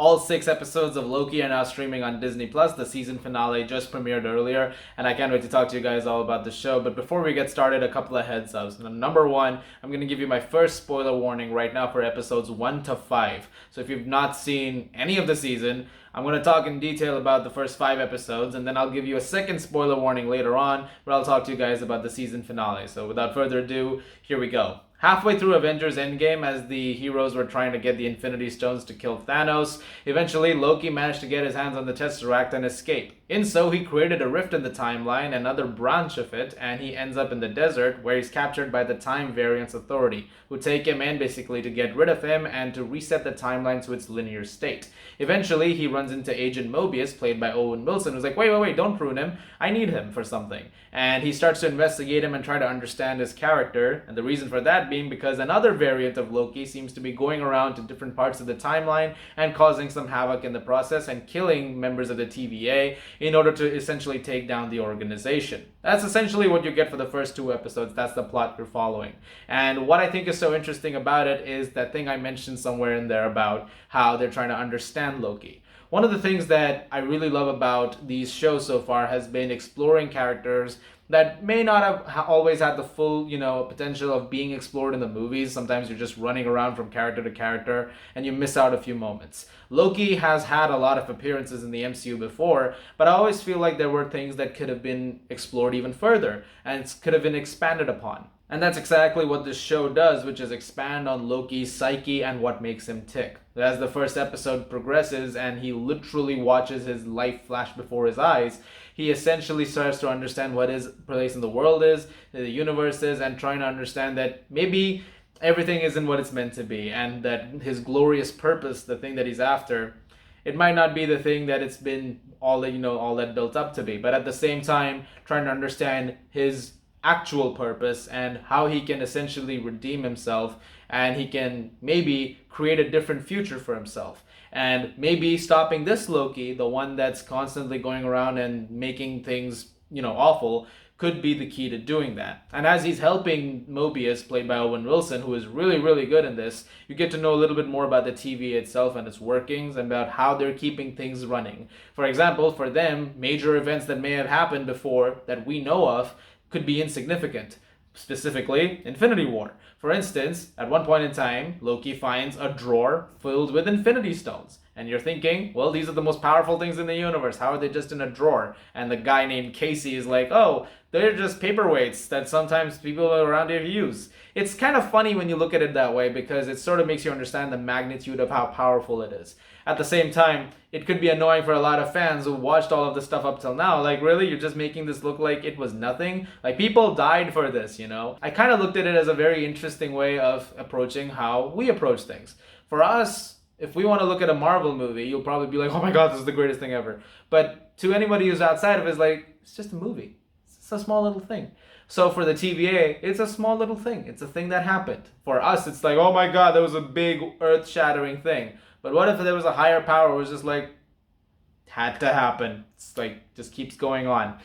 All 6 episodes of Loki are now streaming on Disney Plus. The season finale just premiered earlier, and I can't wait to talk to you guys all about the show. But before we get started, a couple of heads ups. Number one, I'm going to give you my first spoiler warning right now for episodes 1 to 5. So if you've not seen any of the season, I'm going to talk in detail about the first 5 episodes, and then I'll give you a second spoiler warning later on, where I'll talk to you guys about the season finale. So without further ado, here we go. Halfway through Avengers Endgame, as the heroes were trying to get the Infinity Stones to kill Thanos, eventually Loki managed to get his hands on the Tesseract and escape. In so, he created a rift in the timeline, another branch of it, and he ends up in the desert, where he's captured by the Time Variance Authority, who take him in basically to get rid of him and to reset the timeline to its linear state. Eventually, he runs into Agent Mobius, played by Owen Wilson, who's like, wait, don't prune him, I need him for something. And he starts to investigate him and try to understand his character, and the reason for that being because another variant of Loki seems to be going around to different parts of the timeline and causing some havoc in the process and killing members of the TVA in order to essentially take down the organization. That's essentially what you get for the first 2 episodes. That's the plot you're following. And what I think is so interesting about it is that thing I mentioned somewhere in there about how they're trying to understand Loki. One of the things that I really love about these shows so far has been exploring characters that may not have always had the full, potential of being explored in the movies. Sometimes you're just running around from character to character and you miss out a few moments. Loki has had a lot of appearances in the MCU before, but I always feel like there were things that could have been explored even further and could have been expanded upon. And that's exactly what this show does, which is expand on Loki's psyche and what makes him tick. As the first episode progresses and he literally watches his life flash before his eyes, he essentially starts to understand what his place in the world is, the universe is, and trying to understand that maybe everything isn't what it's meant to be, and that his glorious purpose, the thing that he's after, it might not be the thing that it's been all that built up to be. But at the same time, trying to understand his actual purpose and how he can essentially redeem himself, and he can maybe create a different future for himself. And maybe stopping this Loki, the one that's constantly going around and making things, awful, could be the key to doing that. And as he's helping Mobius, played by Owen Wilson, who is really, really good in this, you get to know a little bit more about the TVA itself and its workings and about how they're keeping things running. For example, for them, major events that may have happened before that we know of could be insignificant. Specifically, Infinity War. For instance, at one point in time, Loki finds a drawer filled with Infinity Stones. And you're thinking, well, these are the most powerful things in the universe. How are they just in a drawer? And the guy named Casey is like, oh, they're just paperweights that sometimes people around here use. It's kind of funny when you look at it that way because it sort of makes you understand the magnitude of how powerful it is. At the same time, it could be annoying for a lot of fans who watched all of this stuff up till now. Like, really? You're just making this look like it was nothing? Like, people died for this, I kind of looked at it as a very interesting way of approaching how we approach things. For us, if we want to look at a Marvel movie, you'll probably be like, oh my god, this is the greatest thing ever. But to anybody who's outside of it, it's like, it's just a movie. It's a small little thing. So for the TVA, it's a small little thing. It's a thing that happened. For us, it's like, oh my god, that was a big earth-shattering thing. But what if there was a higher power? It was just like, had to happen. It's like, just keeps going on.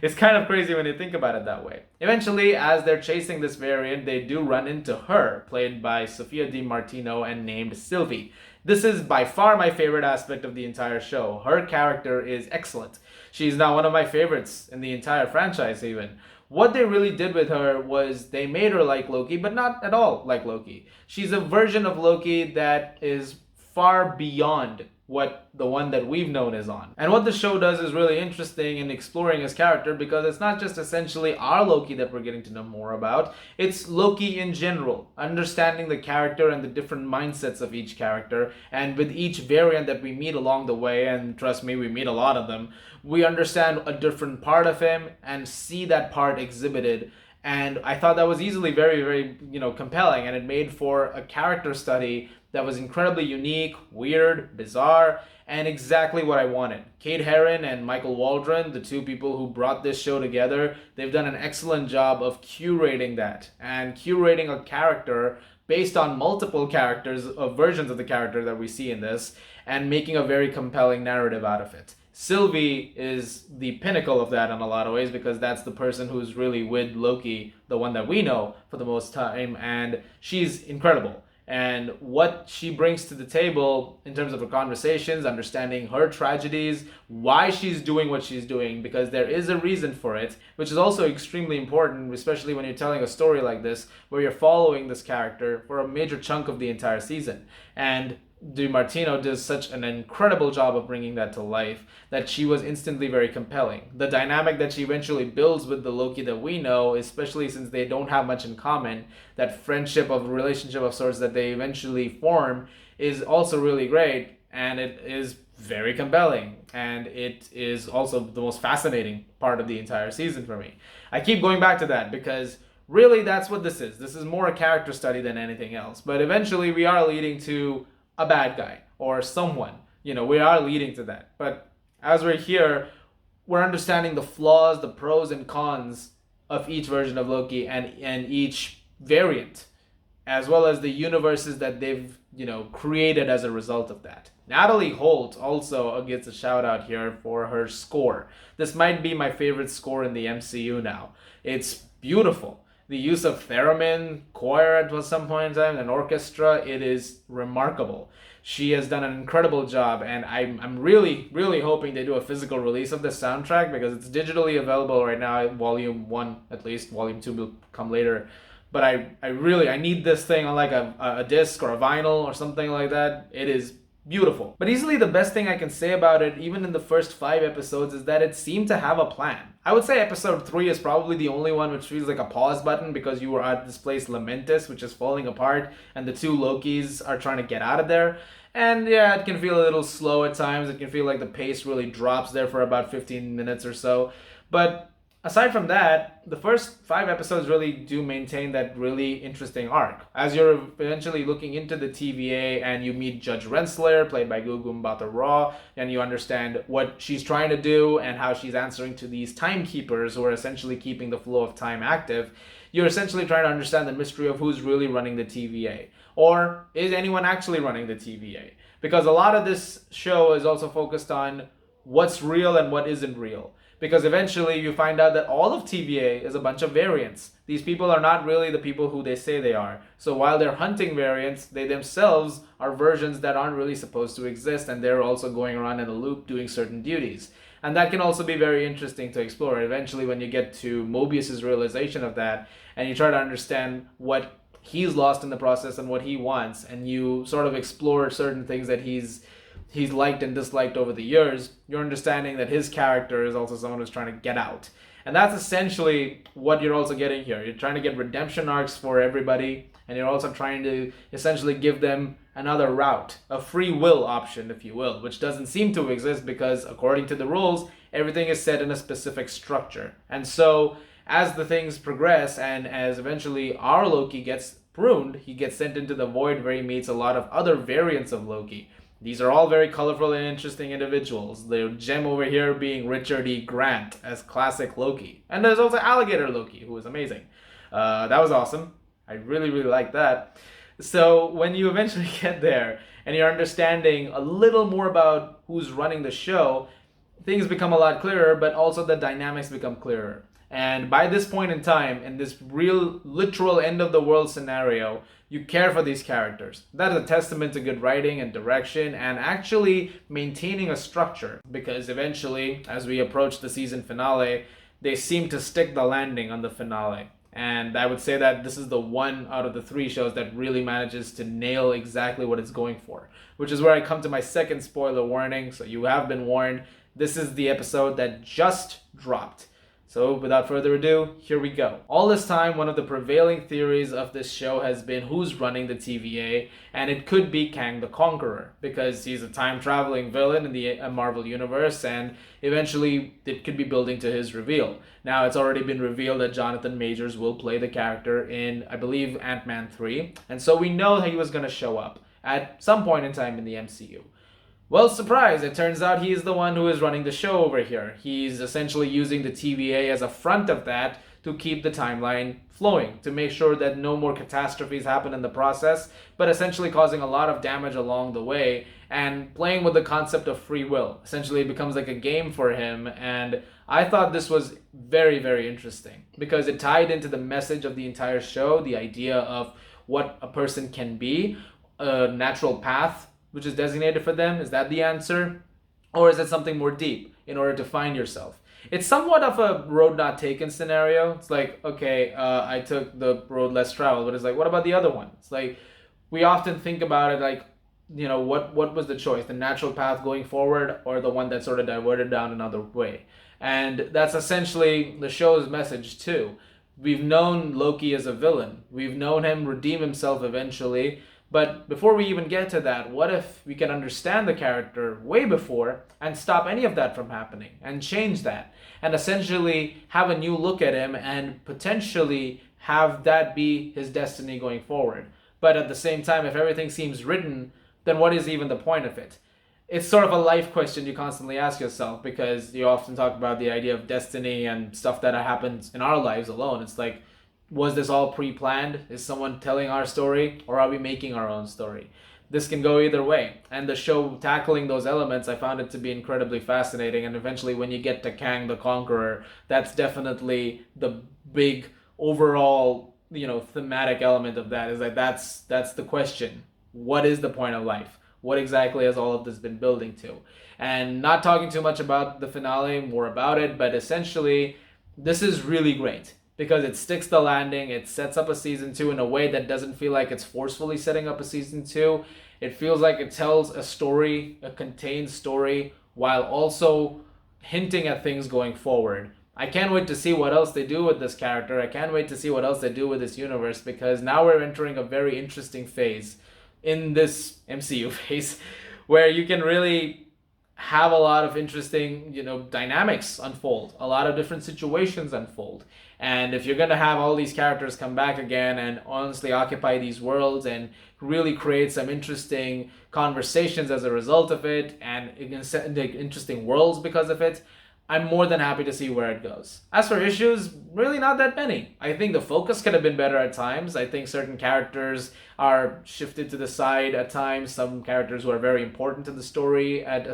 It's kind of crazy when you think about it that way. Eventually, as they're chasing this variant, they do run into her, played by Sophia Di Martino and named Sylvie. This is by far my favorite aspect of the entire show. Her character is excellent. She's now one of my favorites in the entire franchise even. What they really did with her was they made her like Loki, but not at all like Loki. She's a version of Loki that is far beyond what the one that we've known is on. And what the show does is really interesting in exploring his character because it's not just essentially our Loki that we're getting to know more about, it's Loki in general, understanding the character and the different mindsets of each character, and with each variant that we meet along the way, and trust me, we meet a lot of them, we understand a different part of him and see that part exhibited. And I thought that was easily very, very, compelling, and it made for a character study that was incredibly unique, weird, bizarre, and exactly what I wanted. Kate Herron and Michael Waldron, the two people who brought this show together, they've done an excellent job of curating that and curating a character based on multiple characters, versions of the character that we see in this, and making a very compelling narrative out of it. Sylvie is the pinnacle of that in a lot of ways because that's the person who's really with Loki, the one that we know for the most time, and she's incredible. and what she brings to the table in terms of her conversations, understanding her tragedies, why she's doing what she's doing, because there is a reason for it, which is also extremely important, especially when you're telling a story like this, where you're following this character for a major chunk of the entire season. And DiMartino does such an incredible job of bringing that to life that she was instantly very compelling. The dynamic that she eventually builds with the Loki that we know, especially since they don't have much in common, that friendship of relationship of sorts that they eventually form, is also really great, and it is very compelling, and it is also the most fascinating part of the entire season for me. I keep going back to that because really that's what this is. This is more a character study than anything else, but eventually we are leading to a bad guy or someone. We are leading to that. But as we're here, we're understanding the flaws, the pros and cons of each version of Loki and each variant, as well as the universes that they've, created as a result of that. Natalie Holt also gets a shout out here for her score. This might be my favorite score in the MCU now. It's beautiful. The use of theremin, choir at some point in time, and orchestra, it is remarkable. She has done an incredible job, and I'm really, really hoping they do a physical release of the soundtrack because it's digitally available right now, volume 1 at least. Volume 2 will come later. But I need this thing on like a disc or a vinyl or something like that. It is beautiful. But easily the best thing I can say about it, even in the first 5 episodes, is that it seemed to have a plan. I would say episode 3 is probably the only one which feels like a pause button because you were at this place Lamentis, which is falling apart, and the 2 Lokis are trying to get out of there. And yeah, it can feel a little slow at times. It can feel like the pace really drops there for about 15 minutes or so. But aside from that, the first 5 episodes really do maintain that really interesting arc. As you're eventually looking into the TVA and you meet Judge Renslayer, played by Gugu Mbatha-Raw, and you understand what she's trying to do and how she's answering to these timekeepers who are essentially keeping the flow of time active, you're essentially trying to understand the mystery of who's really running the TVA. Or is anyone actually running the TVA? Because a lot of this show is also focused on what's real and what isn't real. Because eventually you find out that all of TVA is a bunch of variants. These people are not really the people who they say they are. So while they're hunting variants, they themselves are versions that aren't really supposed to exist, and they're also going around in a loop doing certain duties. And that can also be very interesting to explore. Eventually when you get to Mobius's realization of that, and you try to understand what he's lost in the process and what he wants, and you sort of explore certain things that he's liked and disliked over the years, you're understanding that his character is also someone who's trying to get out. And that's essentially what you're also getting here. You're trying to get redemption arcs for everybody, and you're also trying to essentially give them another route, a free will option, if you will, which doesn't seem to exist because according to the rules, everything is set in a specific structure. And so as the things progress and as eventually our Loki gets pruned, he gets sent into the void where he meets a lot of other variants of Loki. These are all very colorful and interesting individuals. The gem over here being Richard E. Grant as classic Loki. And there's also Alligator Loki, who is amazing. That was awesome. I really, really like that. So when you eventually get there and you're understanding a little more about who's running the show, things become a lot clearer, but also the dynamics become clearer. And by this point in time, in this real, literal end of the world scenario, you care for these characters. That is a testament to good writing and direction and actually maintaining a structure. Because eventually, as we approach the season finale, they seem to stick the landing on the finale. And I would say that this is the one out of the 3 shows that really manages to nail exactly what it's going for. Which is where I come to my second spoiler warning. So you have been warned. This is the episode that just dropped. So without further ado, here we go. All this time, one of the prevailing theories of this show has been who's running the TVA, and it could be Kang the Conqueror, because he's a time-traveling villain in the Marvel Universe, and eventually it could be building to his reveal. Now, it's already been revealed that Jonathan Majors will play the character in, I believe, Ant-Man 3, and so we know he was going to show up at some point in time in the MCU. Well, surprise, it turns out he's the one who is running the show over here. He's essentially using the TVA as a front of that to keep the timeline flowing, to make sure that no more catastrophes happen in the process, but essentially causing a lot of damage along the way and playing with the concept of free will. Essentially, it becomes like a game for him, and I thought this was very, very interesting because it tied into the message of the entire show, the idea of what a person can be, a natural path which is designated for them? Is that the answer? Or is it something more deep in order to find yourself? It's somewhat of a road not taken scenario. It's like, okay, I took the road less traveled, but it's like, what about the other one? It's like, we often think about it like, what was the choice? The natural path going forward or the one that sort of diverted down another way? And that's essentially the show's message too. We've known Loki as a villain. We've known him redeem himself eventually. But before we even get to that, what if we can understand the character way before and stop any of that from happening and change that and essentially have a new look at him and potentially have that be his destiny going forward? But at the same time, if everything seems written, then what is even the point of it? It's sort of a life question you constantly ask yourself, because you often talk about the idea of destiny and stuff that happens in our lives alone. It's like, was this all pre-planned? Is someone telling our story, or are we making our own story? This can go either way. And the show tackling those elements, I found it to be incredibly fascinating. And eventually when you get to Kang the Conqueror, that's definitely the big overall, thematic element of that, is that that's the question. What is the point of life? What exactly has all of this been building to? And not talking too much about the finale, more about it, but essentially this is really great because it sticks the landing. It sets up a season 2 in a way that doesn't feel like it's forcefully setting up a season 2. It feels like it tells a story, a contained story, while also hinting at things going forward. I can't wait to see what else they do with this character. I can't wait to see what else they do with this universe, because now we're entering a very interesting phase in this MCU phase where you can really have a lot of interesting, dynamics unfold, a lot of different situations unfold. And if you're going to have all these characters come back again and honestly occupy these worlds and really create some interesting conversations as a result of it, and interesting worlds because of it, I'm more than happy to see where it goes. As for issues, really not that many. I think the focus could have been better at times. I think certain characters are shifted to the side at times. Some characters who are very important to the story at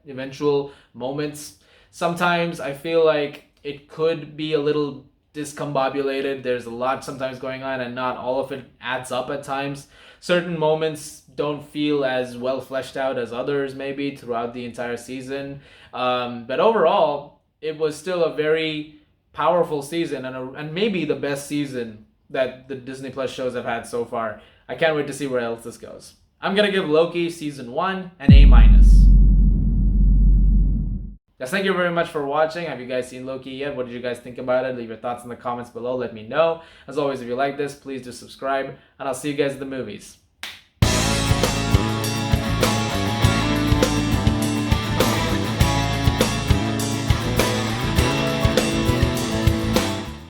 eventual moments. Sometimes I feel like it could be a little discombobulated. There's a lot sometimes going on and not all of it adds up at times. Certain moments don't feel as well fleshed out as others maybe throughout the entire season. But overall, it was still a very powerful season and maybe the best season that the Disney Plus shows have had so far. I can't wait to see where else this goes. I'm going to give Loki season 1 an A-. Guys, thank you very much for watching. Have you guys seen Loki yet? What did you guys think about it? Leave your thoughts in the comments below. Let me know. As always, if you like this, please do subscribe, and I'll see you guys at the movies.